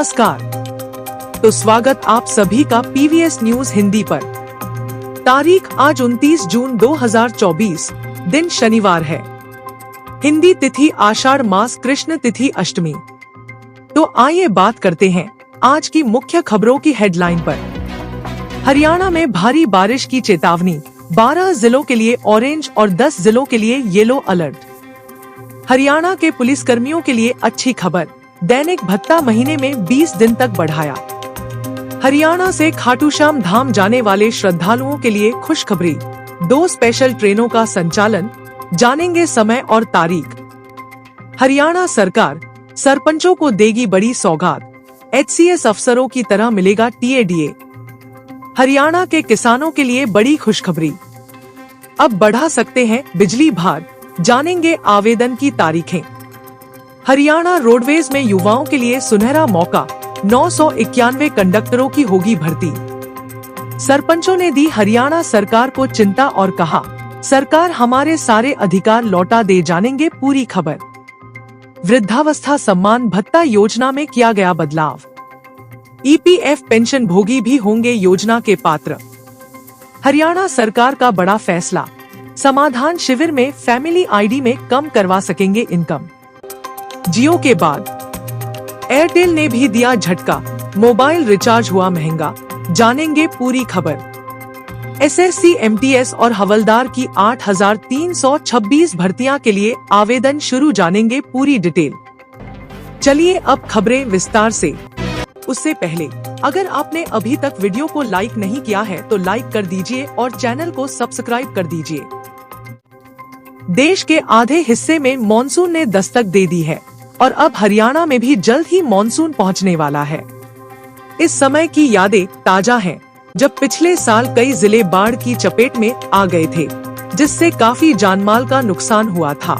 नमस्कार। तो स्वागत आप सभी का पीवीएस न्यूज हिंदी पर। तारीख आज 29 जून 2024, दिन शनिवार है। हिंदी तिथि आषाढ़ मास, कृष्ण तिथि अष्टमी। तो आइए बात करते हैं आज की मुख्य खबरों की हेडलाइन पर। हरियाणा में भारी बारिश की चेतावनी, 12 जिलों के लिए ऑरेंज और 10 जिलों के लिए येलो अलर्ट। हरियाणा के पुलिसकर्मियों के लिए अच्छी खबर, दैनिक भत्ता महीने में 20 दिन तक बढ़ाया। हरियाणा से खाटूश्याम धाम जाने वाले श्रद्धालुओं के लिए खुशखबरी, 2 स्पेशल ट्रेनों का संचालन, जानेंगे समय और तारीख। हरियाणा सरकार सरपंचों को देगी बड़ी सौगात, एचसीएस अफसरों की तरह मिलेगा टीएडीए। हरियाणा के किसानों के लिए बड़ी खुशखबरी, अब बढ़ा सकते हैं बिजली भार, जानेंगे आवेदन की तारीखें। हरियाणा रोडवेज में युवाओं के लिए सुनहरा मौका, 991 कंडक्टरों की होगी भर्ती। सरपंचों ने दी हरियाणा सरकार को चिंता और कहा, सरकार हमारे सारे अधिकार लौटा दे, जानेंगे पूरी खबर। वृद्धावस्था सम्मान भत्ता योजना में किया गया बदलाव, ईपीएफ पेंशन भोगी भी होंगे योजना के पात्र। हरियाणा सरकार का बड़ा फैसला, समाधान शिविर में फैमिली आईडी में कम करवा सकेंगे इनकम। जियो के बाद एयरटेल ने भी दिया झटका, मोबाइल रिचार्ज हुआ महंगा, जानेंगे पूरी खबर। एसएससी एमटीएस और हवलदार की 8,326 भर्तियां के लिए आवेदन शुरू, जानेंगे पूरी डिटेल। चलिए अब खबरें विस्तार से। उससे पहले अगर आपने अभी तक वीडियो को लाइक नहीं किया है तो लाइक कर दीजिए और चैनल को सब्सक्राइब कर दीजिए। देश के आधे हिस्से में मॉनसून ने दस्तक दे दी है और अब हरियाणा में भी जल्द ही मॉनसून पहुंचने वाला है। इस समय की यादें ताजा हैं, जब पिछले साल कई जिले बाढ़ की चपेट में आ गए थे, जिससे काफी जानमाल का नुकसान हुआ था।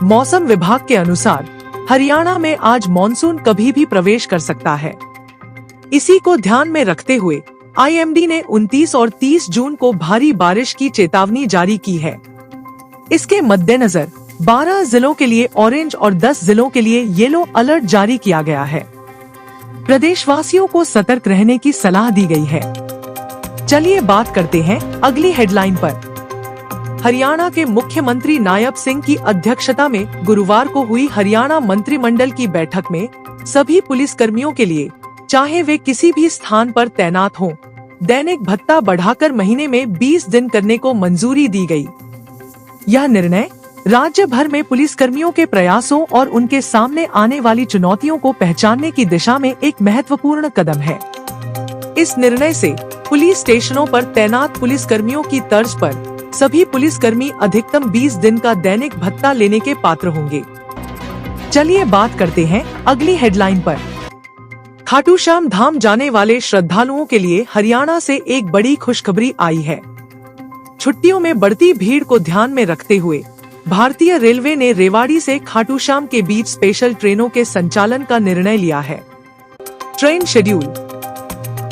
मौसम विभाग के अनुसार हरियाणा में आज मॉनसून कभी भी प्रवेश कर सकता है। इसी को ध्यान में रखते हुए आईएमडी ने 29 और 30 जून को भारी बारिश की चेतावनी जारी की है। इसके मद्देनजर 12 जिलों के लिए ऑरेंज और 10 जिलों के लिए येलो अलर्ट जारी किया गया है। प्रदेशवासियों को सतर्क रहने की सलाह दी गई है। चलिए बात करते हैं अगली हेडलाइन पर। हरियाणा के मुख्यमंत्री नायब सिंह की अध्यक्षता में गुरुवार को हुई हरियाणा मंत्रिमंडल की बैठक में सभी पुलिसकर्मियों के लिए, चाहे वे किसी भी स्थान पर तैनात हों, दैनिक भत्ता बढ़ाकर महीने में 20 दिन करने को मंजूरी दी गई। यह निर्णय राज्य भर में पुलिसकर्मियों के प्रयासों और उनके सामने आने वाली चुनौतियों को पहचानने की दिशा में एक महत्वपूर्ण कदम है। इस निर्णय से पुलिस स्टेशनों पर तैनात पुलिसकर्मियों की तर्ज पर सभी पुलिसकर्मी अधिकतम 20 दिन का दैनिक भत्ता लेने के पात्र होंगे। चलिए बात करते हैं अगली हेडलाइन पर। खाटूश्याम धाम जाने वाले श्रद्धालुओं के लिए हरियाणा से एक बड़ी खुशखबरी आई है। छुट्टियों में बढ़ती भीड़ को ध्यान में रखते हुए भारतीय रेलवे ने रेवाड़ी से खाटूश्याम के बीच स्पेशल ट्रेनों के संचालन का निर्णय लिया है। ट्रेन शेड्यूल,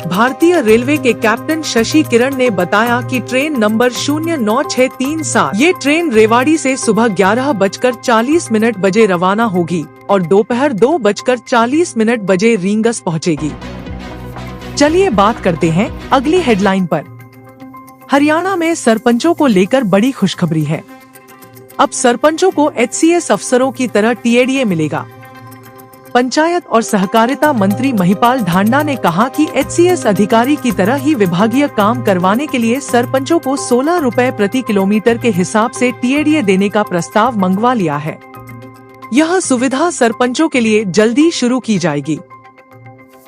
भारतीय रेलवे के कैप्टन शशि किरण ने बताया कि ट्रेन नंबर 09637 ये ट्रेन रेवाड़ी से सुबह 11:40 बजे रवाना होगी और दोपहर 2:40 बजे रींगस पहुंचेगी। चलिए बात करते हैं अगली हेडलाइन पर। हरियाणा में सरपंचों को लेकर बड़ी खुशखबरी है। अब सरपंचों को एचसीएस अफसरों की तरह टीएडीए मिलेगा। पंचायत और सहकारिता मंत्री महिपाल ढांडा ने कहा कि एचसीएस अधिकारी की तरह ही विभागीय काम करवाने के लिए सरपंचों को 16 रुपए प्रति किलोमीटर के हिसाब से टीएडीए देने का प्रस्ताव मंगवा लिया है। यह सुविधा सरपंचों के लिए जल्दी शुरू की जाएगी।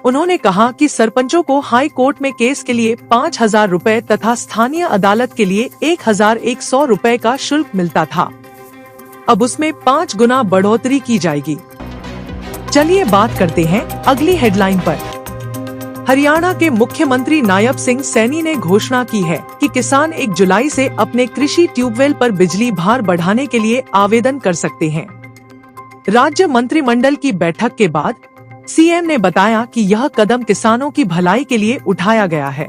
उन्होंने कहा कि सरपंचों को हाई कोर्ट में केस के लिए 5,000 रुपए तथा स्थानीय अदालत के लिए 1,100 रुपए का शुल्क मिलता था, अब उसमें 5 गुना बढ़ोतरी की जाएगी। चलिए बात करते हैं अगली हेडलाइन पर। हरियाणा के मुख्यमंत्री नायब सिंह सैनी ने घोषणा की है कि किसान 1 जुलाई से अपने कृषि ट्यूबवेल पर बिजली भार बढ़ाने के लिए आवेदन कर सकते हैं। राज्य मंत्रिमंडल की बैठक के बाद सीएम ने बताया कि यह कदम किसानों की भलाई के लिए उठाया गया है।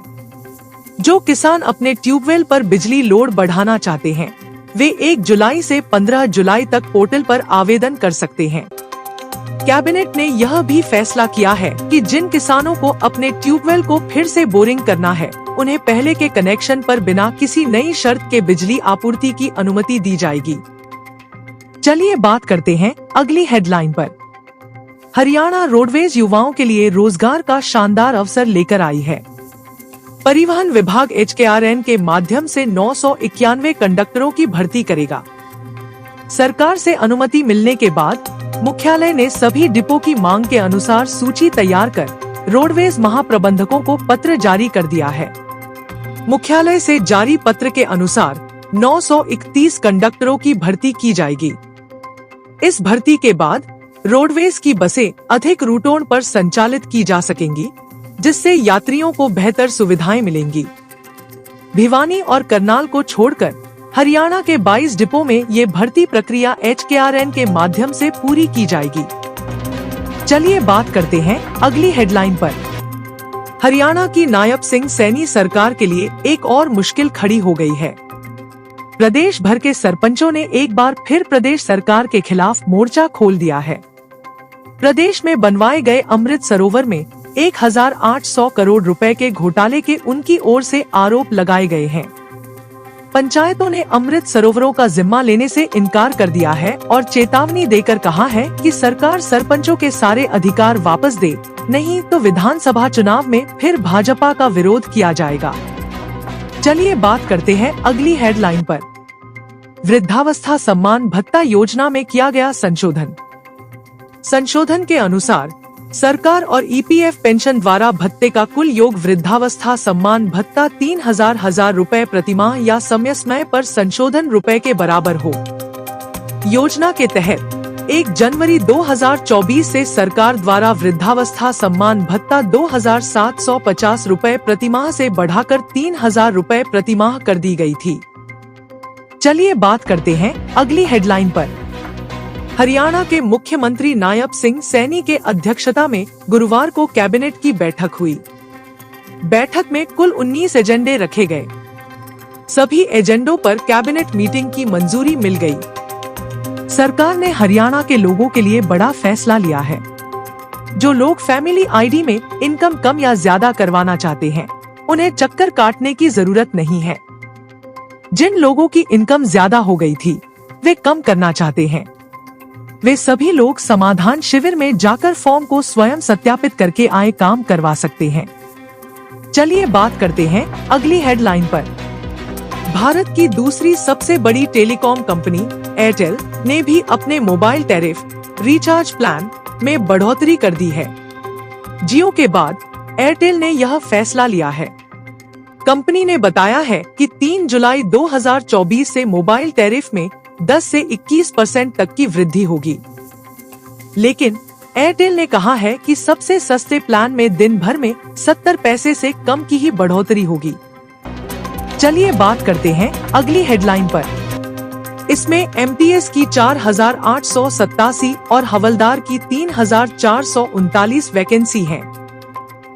जो किसान अपने ट्यूबवेल पर बिजली लोड बढ़ाना चाहते हैं, वे 1 जुलाई से 15 जुलाई तक पोर्टल पर आवेदन कर सकते हैं। कैबिनेट ने यह भी फैसला किया है कि जिन किसानों को अपने ट्यूबवेल को फिर से बोरिंग करना है, उन्हें पहले के कनेक्शन पर बिना किसी नई शर्त के बिजली आपूर्ति की अनुमति दी जाएगी। चलिए बात करते हैं अगली हेडलाइन पर। हरियाणा रोडवेज युवाओं के लिए रोजगार का शानदार अवसर लेकर आई है। परिवहन विभाग HKRN के माध्यम से 991 कंडक्टरों की भर्ती करेगा। सरकार से अनुमति मिलने के बाद मुख्यालय ने सभी डिपो की मांग के अनुसार सूची तैयार कर रोडवेज महाप्रबंधकों को पत्र जारी कर दिया है। मुख्यालय से जारी पत्र के अनुसार 931 कंडक्टरों की भर्ती की जाएगी। इस भर्ती के बाद रोडवेज की बसें अधिक रूटों पर संचालित की जा सकेंगी, जिससे यात्रियों को बेहतर सुविधाएं मिलेंगी। भिवानी और करनाल को छोड़कर हरियाणा के 22 डिपो में ये भर्ती प्रक्रिया HKRN के माध्यम से पूरी की जाएगी। चलिए बात करते हैं अगली हेडलाइन पर। हरियाणा की नायब सिंह सैनी सरकार के लिए एक और मुश्किल खड़ी हो गई है। प्रदेश भर के सरपंचों ने एक बार फिर प्रदेश सरकार के खिलाफ मोर्चा खोल दिया है। प्रदेश में बनवाए गए अमृत सरोवर में 1800 करोड़ रुपए के घोटाले के उनकी ओर से आरोप लगाए गए हैं। पंचायतों ने अमृत सरोवरों का जिम्मा लेने से इनकार कर दिया है और चेतावनी देकर कहा है कि सरकार सरपंचों के सारे अधिकार वापस दे, नहीं तो विधानसभा चुनाव में फिर भाजपा का विरोध किया जाएगा। चलिए बात करते हैं अगली हेडलाइन पर। वृद्धावस्था सम्मान भत्ता योजना में किया गया संशोधन। संशोधन के अनुसार सरकार और EPF पेंशन द्वारा भत्ते का कुल योग वृद्धावस्था सम्मान भत्ता 3000 रुपए प्रतिमाह या समय समय पर संशोधन रुपए के बराबर हो। योजना के तहत 1 जनवरी 2024 से सरकार द्वारा वृद्धावस्था सम्मान भत्ता 2750 रुपए प्रतिमाह से बढ़ाकर 3000 रुपए प्रतिमाह कर दी गई थी। चलिए बात करते हैं अगली हेडलाइन पर। हरियाणा के मुख्यमंत्री नायब सिंह सैनी के अध्यक्षता में गुरुवार को कैबिनेट की बैठक हुई। बैठक में कुल 19 एजेंडे रखे गए। सभी एजेंडों पर कैबिनेट मीटिंग की मंजूरी मिल गई। सरकार ने हरियाणा के लोगों के लिए बड़ा फैसला लिया है। जो लोग फैमिली ID में इनकम कम या ज्यादा करवाना चाहते हैं, उन्हें चक्कर काटने की जरूरत नहीं है। जिन लोगों की इनकम ज्यादा हो गई थी, वे कम करना चाहते हैं, वे सभी लोग समाधान शिविर में जाकर फॉर्म को स्वयं सत्यापित करके आए काम करवा सकते हैं। चलिए बात करते हैं अगली हेडलाइन पर। भारत की दूसरी सबसे बड़ी टेलीकॉम कंपनी एयरटेल ने भी अपने मोबाइल टैरिफ रिचार्ज प्लान में बढ़ोतरी कर दी है। जियो के बाद एयरटेल ने यह फैसला लिया है। कंपनी ने बताया है कि 3 जुलाई 2024 से मोबाइल टैरिफ में 10 से 21% तक की वृद्धि होगी। लेकिन एयरटेल ने कहा है कि सबसे सस्ते प्लान में दिन भर में 70 पैसे से कम की ही बढ़ोतरी होगी। चलिए बात करते हैं अगली हेडलाइन पर। इसमें MTS की 4887 और हवलदार की 3439 वैकेंसी हैं।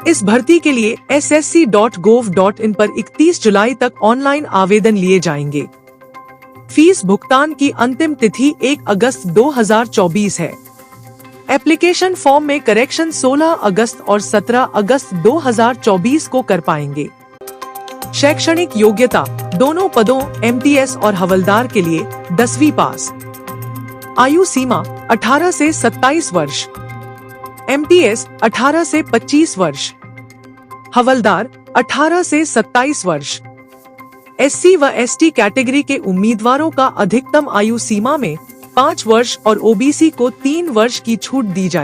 इस भर्ती के लिए ssc.gov.in पर 31 जुलाई तक ऑनलाइन आवेदन लिए जाएंगे। फीस भुगतान की अंतिम तिथि 1 अगस्त 2024 है। एप्लीकेशन फॉर्म में करेक्शन 16 अगस्त और 17 अगस्त 2024 को कर पाएंगे। शैक्षणिक योग्यता दोनों पदों MTS और हवलदार के लिए 10वीं पास। आयु सीमा 18 से 27 वर्ष, MTS 18 से 25 वर्ष, हवलदार 18 से 27 वर्ष। SC व ST कैटेगरी के उम्मीदवारों का अधिकतम आयु सीमा में 5 वर्ष और OBC को 3 वर्ष की छूट दी जाएगी।